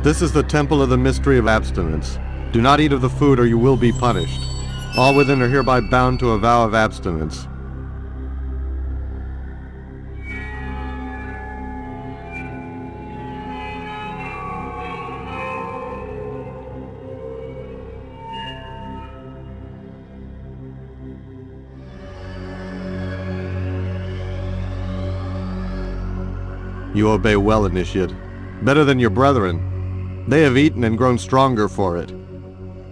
This is the temple of the mystery of abstinence. Do not eat of the food or you will be punished. All within are hereby bound to a vow of abstinence. You obey well, Initiate. Better than your brethren. They have eaten and grown stronger for it.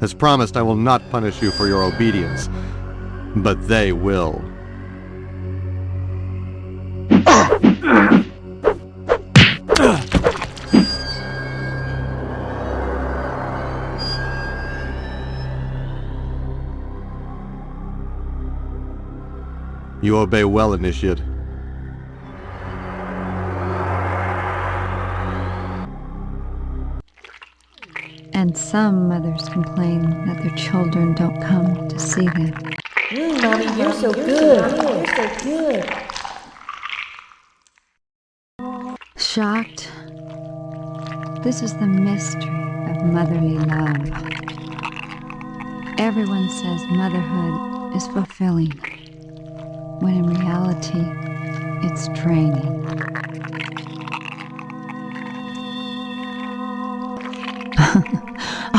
As promised, I will not punish you for your obedience, but they will. You obey well, Initiate. And some mothers complain that their children don't come to see them. Mommy, you're so good. You're so good. Shocked? This is the mystery of motherly love. Everyone says motherhood is fulfilling, when in reality, it's draining.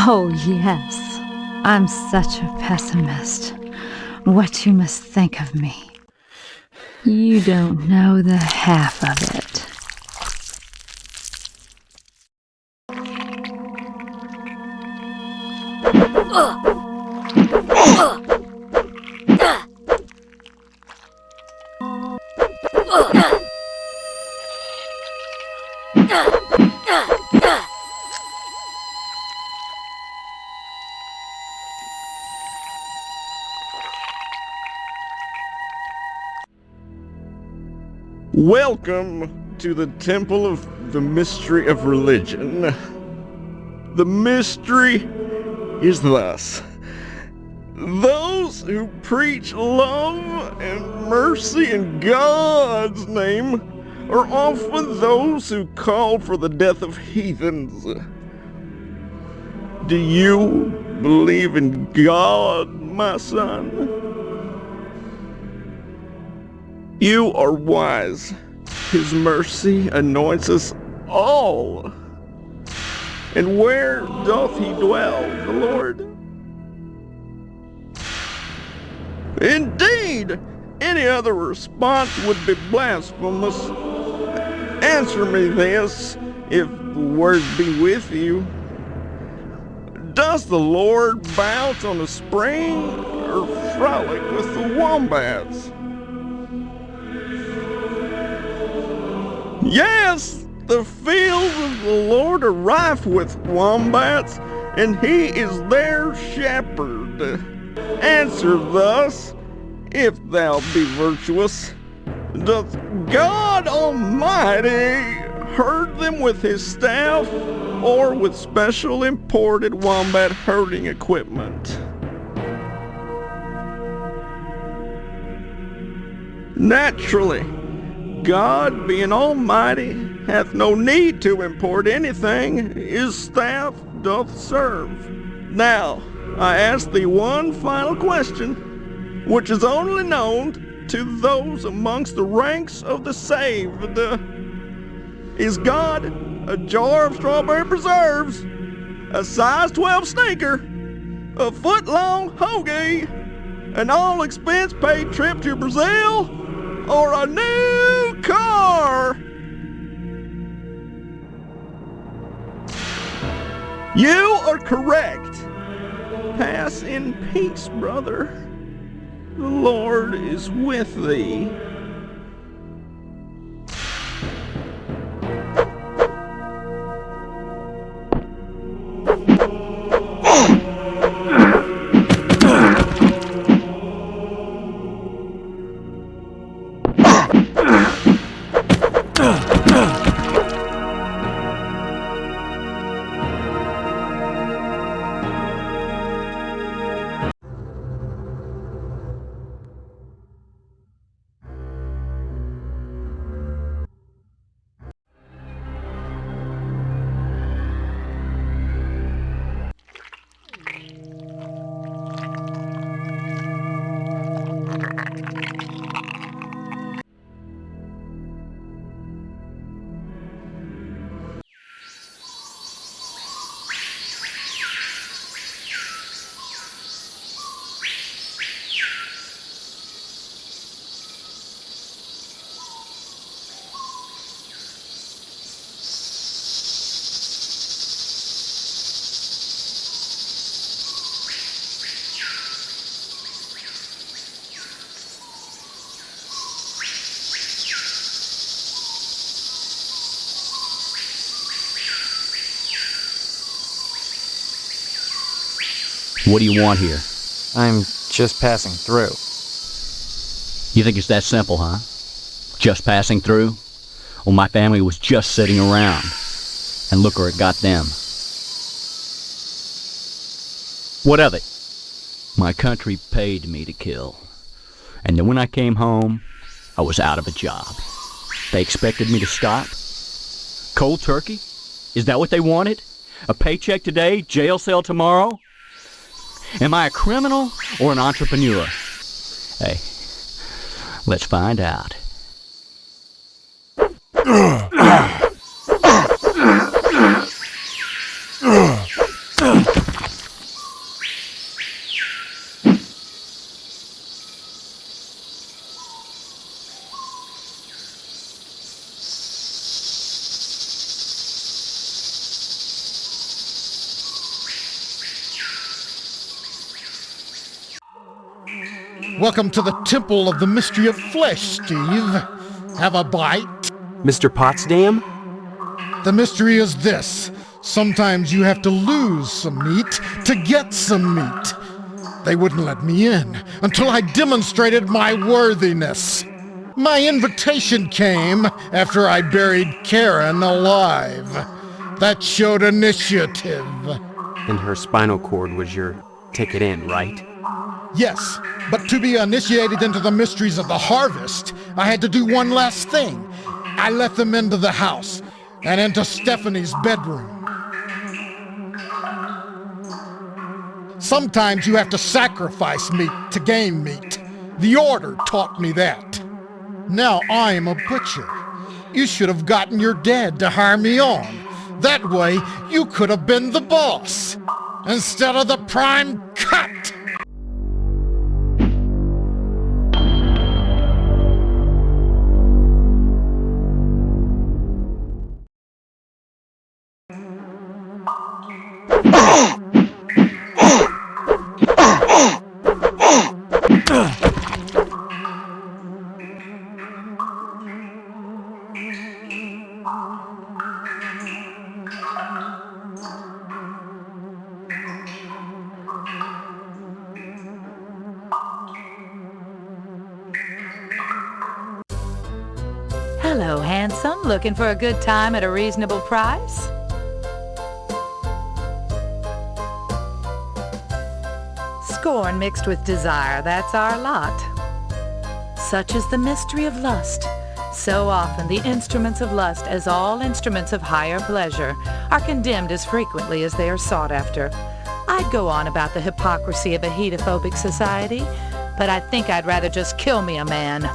Oh, yes. I'm such a pessimist. What you must think of me. You don't know the half of it. Welcome to the Temple of the Mystery of Religion. The mystery is thus. Those who preach love and mercy in God's name are often those who call for the death of heathens. Do you believe in God, my son? You are wise. His mercy anoints us all. And where doth he dwell, the Lord? Indeed, any other response would be blasphemous. Answer me this, if the word be with you. Does the Lord bounce on a spring or frolic with the wombats? Yes, the fields of the Lord are rife with wombats, and he is their shepherd. Answer thus, if thou be virtuous. Doth God Almighty herd them with his staff, or with special imported wombat herding equipment? Naturally, God, being almighty, hath no need to import anything his staff doth serve. Now, I ask thee one final question, which is only known to those amongst the ranks of the saved. Is God a jar of strawberry preserves, a size 12 sneaker, a foot-long hoagie, an all-expense-paid trip to Brazil, or a new car? You are correct. Pass in peace, brother. The Lord is with thee. What do you want here? I'm just passing through. You think it's that simple, huh? Just passing through? Well, my family was just sitting around. And look where it got them. What of it? My country paid me to kill. And then when I came home, I was out of a job. They expected me to stop? Cold turkey? Is that what they wanted? A paycheck today, jail cell tomorrow? Am I a criminal or an entrepreneur? Hey, let's find out. Welcome to the Temple of the Mystery of Flesh, Steve. Have a bite? Mr. Potsdam? The mystery is this. Sometimes you have to lose some meat to get some meat. They wouldn't let me in until I demonstrated my worthiness. My invitation came after I buried Karen alive. That showed initiative. And her spinal cord was your ticket in, right? Yes, but to be initiated into the mysteries of the harvest, I had to do one last thing. I let them into the house and into Stephanie's bedroom. Sometimes you have to sacrifice meat to gain meat. The Order taught me that. Now I am a butcher. You should have gotten your dad to hire me on. That way, you could have been the boss, instead of the prime cut. Hello, handsome. Looking for a good time at a reasonable price? Scorn mixed with desire, that's our lot. Such is the mystery of lust. So often the instruments of lust, as all instruments of higher pleasure, are condemned as frequently as they are sought after. I'd go on about the hypocrisy of a hedophobic society, but I think I'd rather just kill me a man.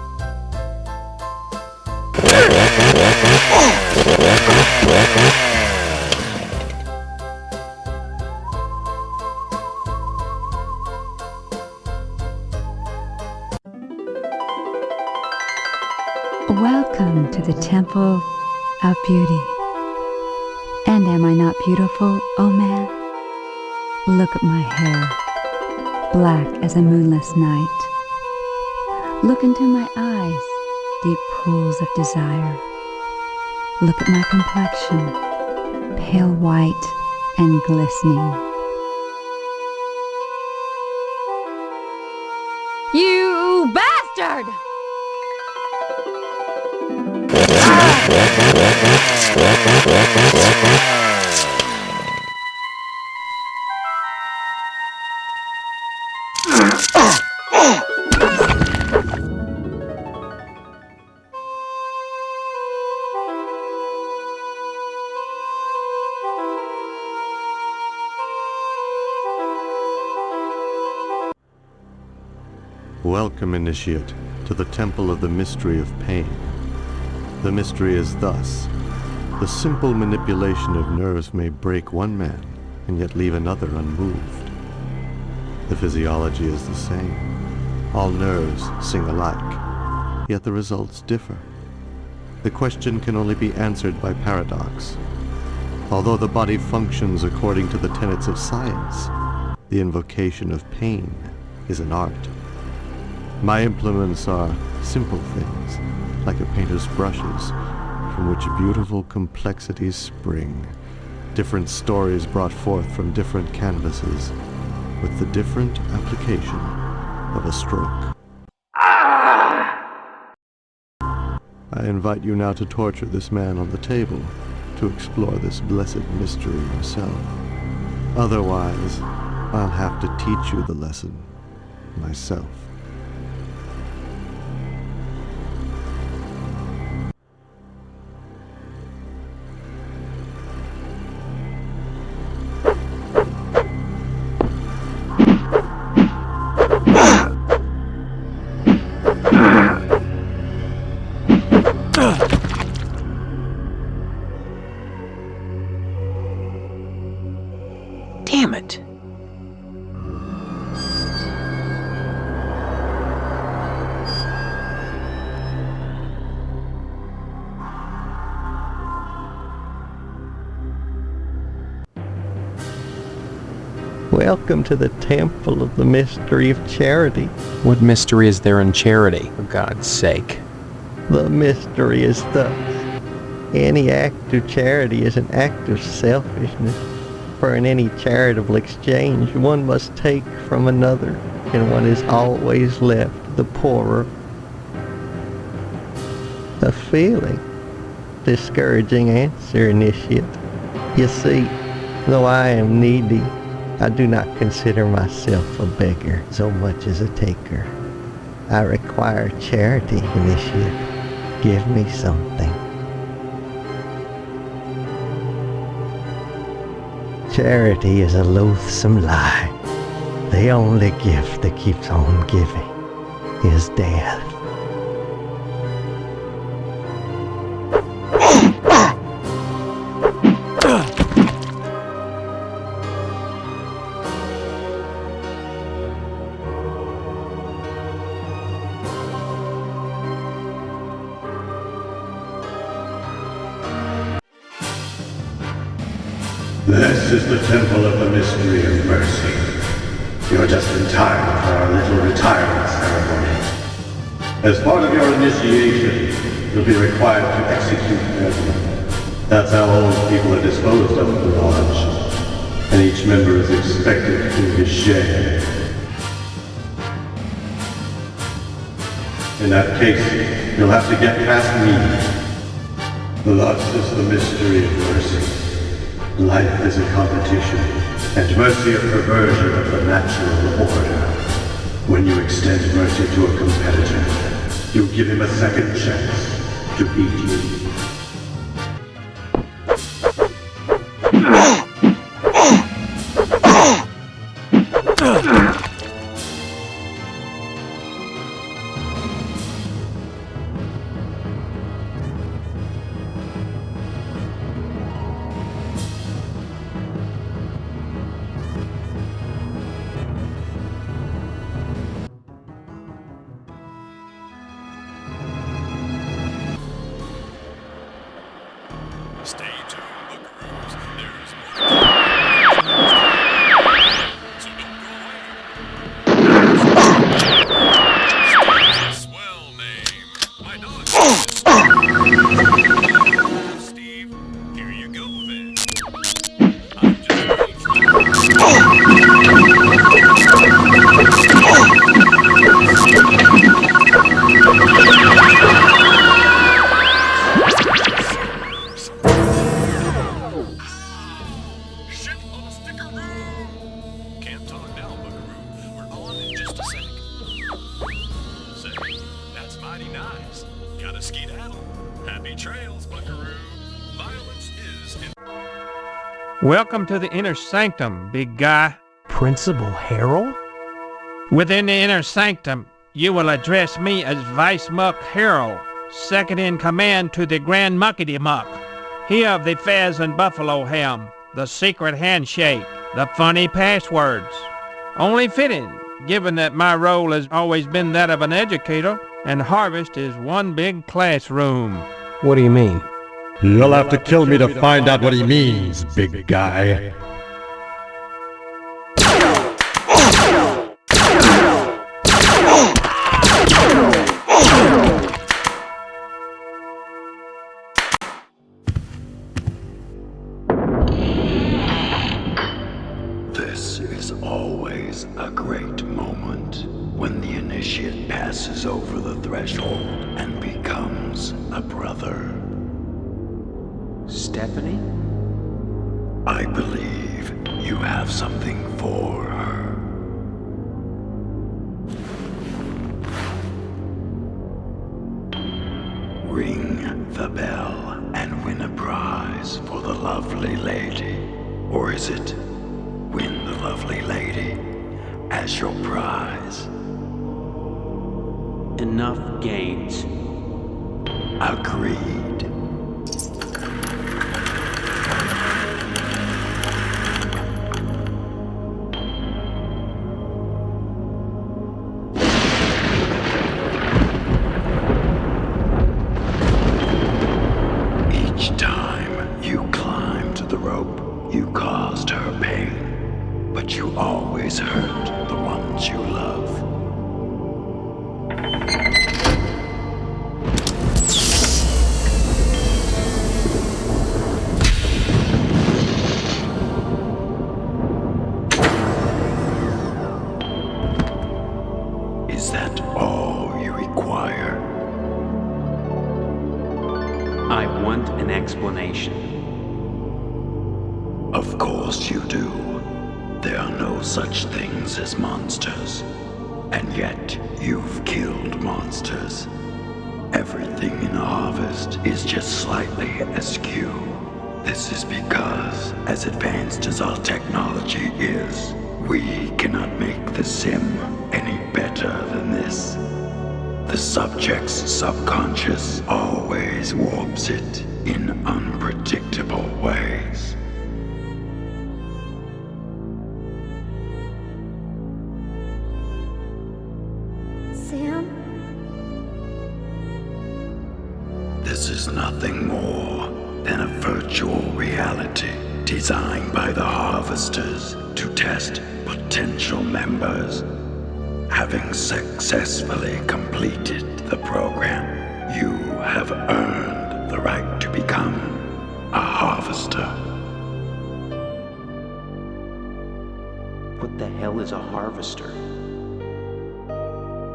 Welcome to the Temple of Beauty. And am I not beautiful, oh man? Look at my hair, black as a moonless night. Look into my eyes, deep pools of desire. Look at my complexion, pale white and glistening. You bastard! Welcome, Initiate, to the Temple of the Mystery of Pain. The mystery is thus. The simple manipulation of nerves may break one man and yet leave another unmoved. The physiology is the same. All nerves sing alike, yet the results differ. The question can only be answered by paradox. Although the body functions according to the tenets of science, the invocation of pain is an art. My implements are simple things, like a painter's brushes, from which beautiful complexities spring, different stories brought forth from different canvases. with the different application of a stroke. I invite you now to torture this man on the table, to explore this blessed mystery yourself. Otherwise, I'll have to teach you the lesson myself. Damn it. Welcome to the Temple of the Mystery of Charity. What mystery is there in charity, for God's sake? The mystery is thus. Any act of charity is an act of selfishness. For in any charitable exchange, one must take from another, and one is always left the poorer. A feeling. Discouraging answer, initiate. You see, though I am needy, I do not consider myself a beggar so much as a taker. I require charity, initiate. Give me something. Charity is a loathsome lie. The only gift that keeps on giving is death. This is the Temple of the Mystery of Mercy. You're just in time for our little retirement ceremony. As part of your initiation, you'll be required to execute judgment. That's how old people are disposed of at the lodge. And each member is expected to do his share. In that case, you'll have to get past me. Thus is the mystery of mercy. Life is a competition, and mercy a perversion of the natural order. When you extend mercy to a competitor, you give him a second chance to beat you. Stay tuned, Buckaroos. There's more. So don't go away. Steve's a swell name. My dog Steve, here you go then. I'm just waiting for Welcome to the inner sanctum, big guy. Principal Harold? Within the inner sanctum, you will address me as Vice Muck Harold, second in command to the Grand Muckety Muck. He of the Fez and Buffalo Helm, the secret handshake, the funny passwords. Only fitting, given that my role has always been that of an educator, and Harvest is one big classroom. What do you mean? You'll have to kill me to find out what he means, big guy. This is always passes over the threshold and becomes a brother. Stephanie? I believe you have something for her. Ring the bell and win a prize for the lovely lady. Or is it win the lovely lady as your prize? Enough games. Agreed. Each time you climbed the rope, you caused her pain, but you always hurt the ones you love. Is that all you require? I want an explanation. Of course you do. There are no such things as monsters. And yet, you've killed monsters. Everything in Harvest is just slightly askew. This is because, as advanced as our technology is, we cannot make the sim any better than this. The subject's subconscious always warps it in unpredictable ways. Sam? This is nothing more than a virtual reality designed by the Harvesters to test potential members. Having successfully completed the program, you have earned the right to become a Harvester. What the hell is a harvester?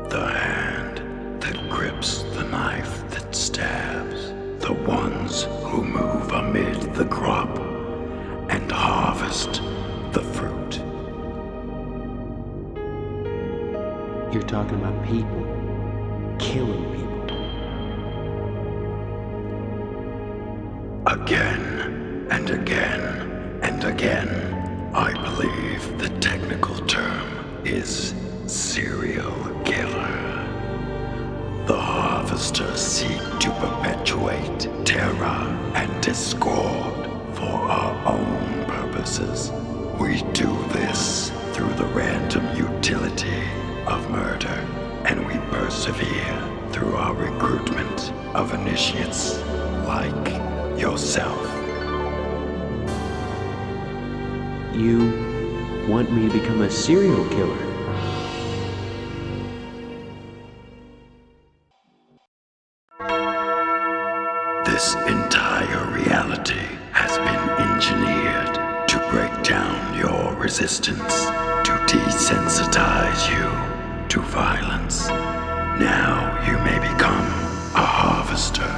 The hand that grips the knife that stabs, the ones who move amid the crop and harvest the fruit. You're talking about people. Killing people. Again and again and again, I believe the technical term is serial killer. The Harvesters seek to perpetuate terror and discord for our own purposes. We do this through the random utility of murder, and we persevere through our recruitment of initiates like yourself. You want me to become a serial killer? This entire reality has been engineered to break down your resistance, to desensitize you to violence. Now you may become a Harvester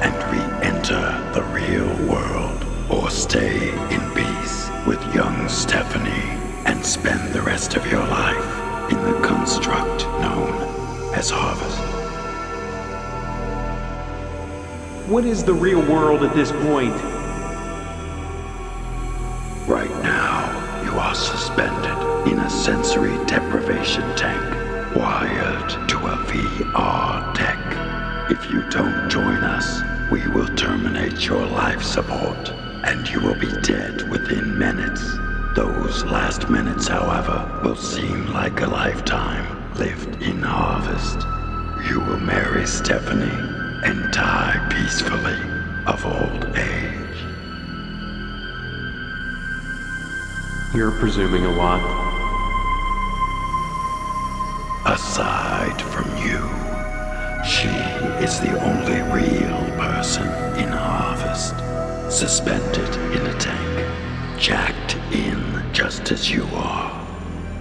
and re-enter the real world, or stay in peace with young Stephanie and spend the rest of your life in the construct known as Harvest. What is the real world at this point? Right now, you are suspended in a sensory deprivation tank wired to a VR deck. If you don't join us, we will terminate your life support, and you will be dead within minutes. Those last minutes, however, will seem like a lifetime lived in Harvest. You will marry Stephanie and die peacefully of old age. You're presuming a lot. Aside from you, she is the only real person in Harvest, suspended in a tank, jacked in just as you are.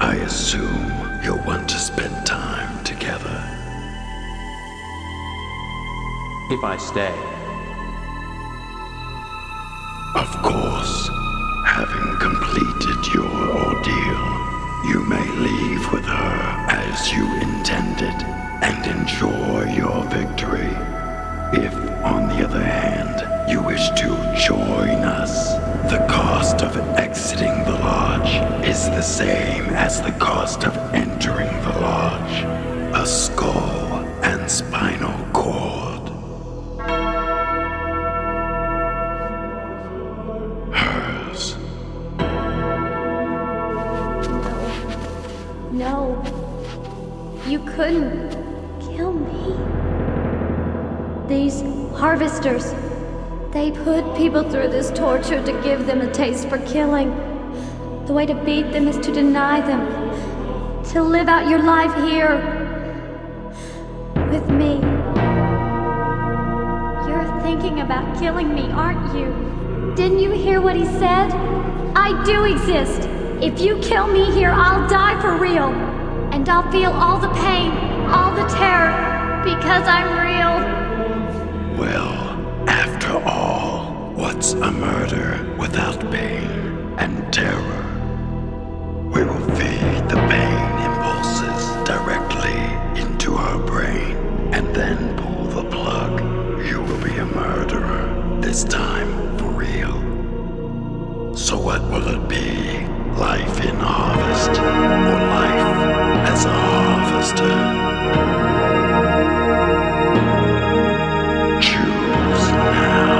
I assume you'll want to spend time together. if I stay? Of course, having completed your ordeal, you may leave with her as you intended and enjoy your victory. If, on the other hand, you wish to join us, the cost of exiting the lodge is the same as the cost of entering the lodge. A skull and spinal cord. Hers. No. You couldn't kill me. These harvesters, they put people through this torture to give them a taste for killing. The way to beat them is to deny them, to live out your life here with me. You're thinking about killing me, aren't you? Didn't you hear what he said? I do exist. If you kill me here, I'll die for real. And I'll feel all the pain, all the terror, because I'm real. Well, after all, what's a murder without pain and terror? We will feed the pain impulses directly into her brain and then pull the plug. You will be a murderer, this time for real. So what will it be? Life in harvest or life as a harvester? Choose now.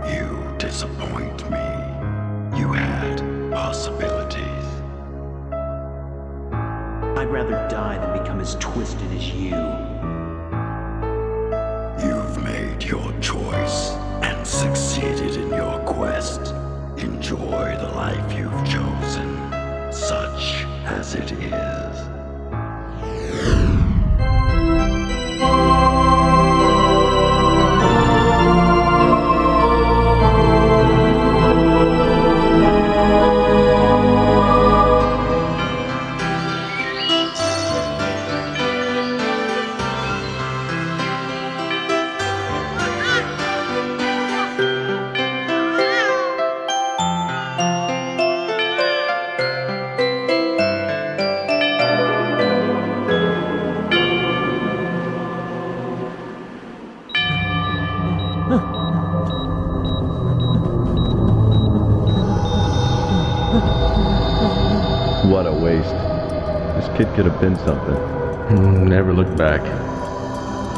You disappoint me. You had possibilities. I'd rather die than become as twisted as you. You've made your choice and succeeded in your quest. Enjoy the life you've chosen, such as it is. What a waste. This kid could have been something. Never looked back.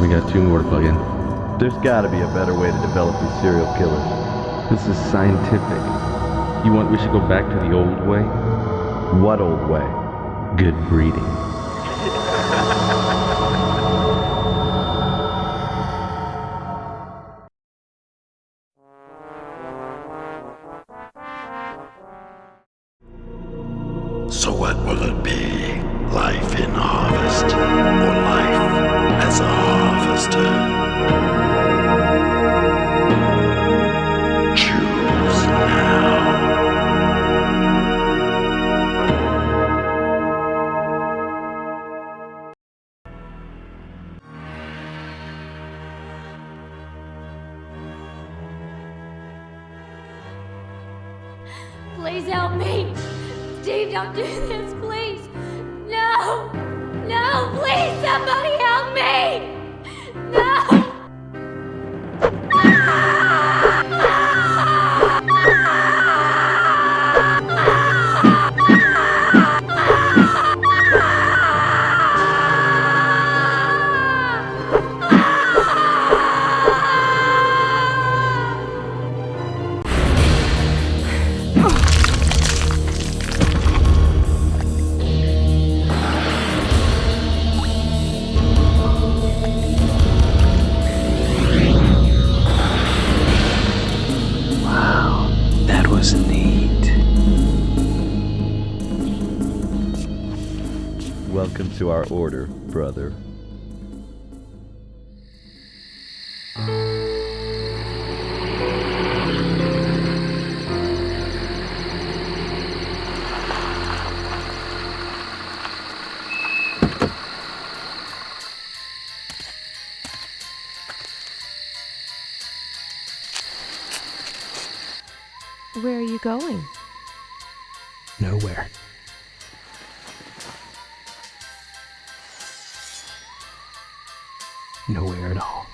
We got 2 more to plug in. There's gotta be a better way to develop these serial killers. This is scientific. You want we should go back to the old way? What old way? Good breeding. So what will it be? Life in harvest or life as a harvester? Choose now. Please help me. Steve, don't do this, please. No! No, please, somebody help me! No! Welcome to our order, brother. going? Nowhere. Nowhere at all.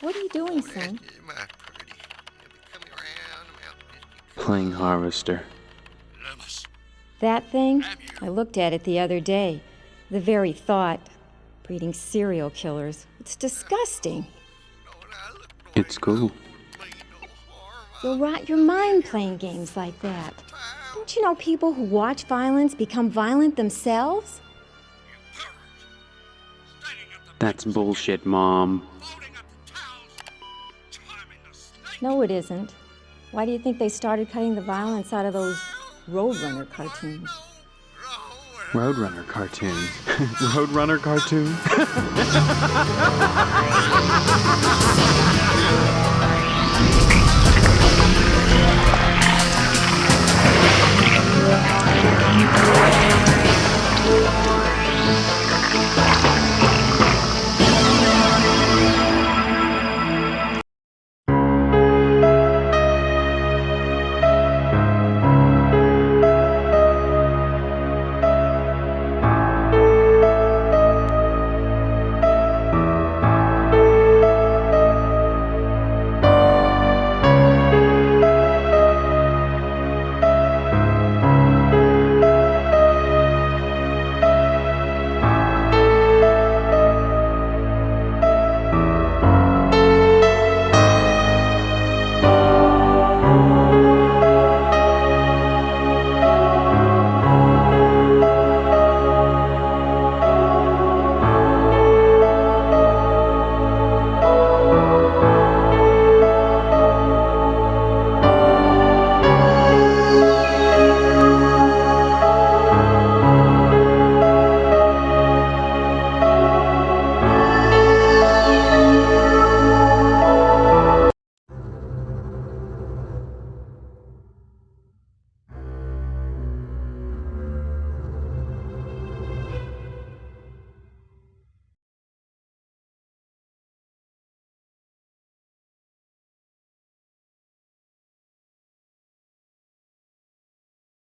What are you doing, son? Playing Harvester. That thing? I looked at it the other day. The very thought. Breeding serial killers. It's disgusting. It's cool. You'll rot your mind playing games like that. Don't you know people who watch violence become violent themselves? That's bullshit, Mom. No, it isn't. Why do you think they started cutting the violence out of those Roadrunner cartoons? Roadrunner cartoon. Roadrunner cartoon?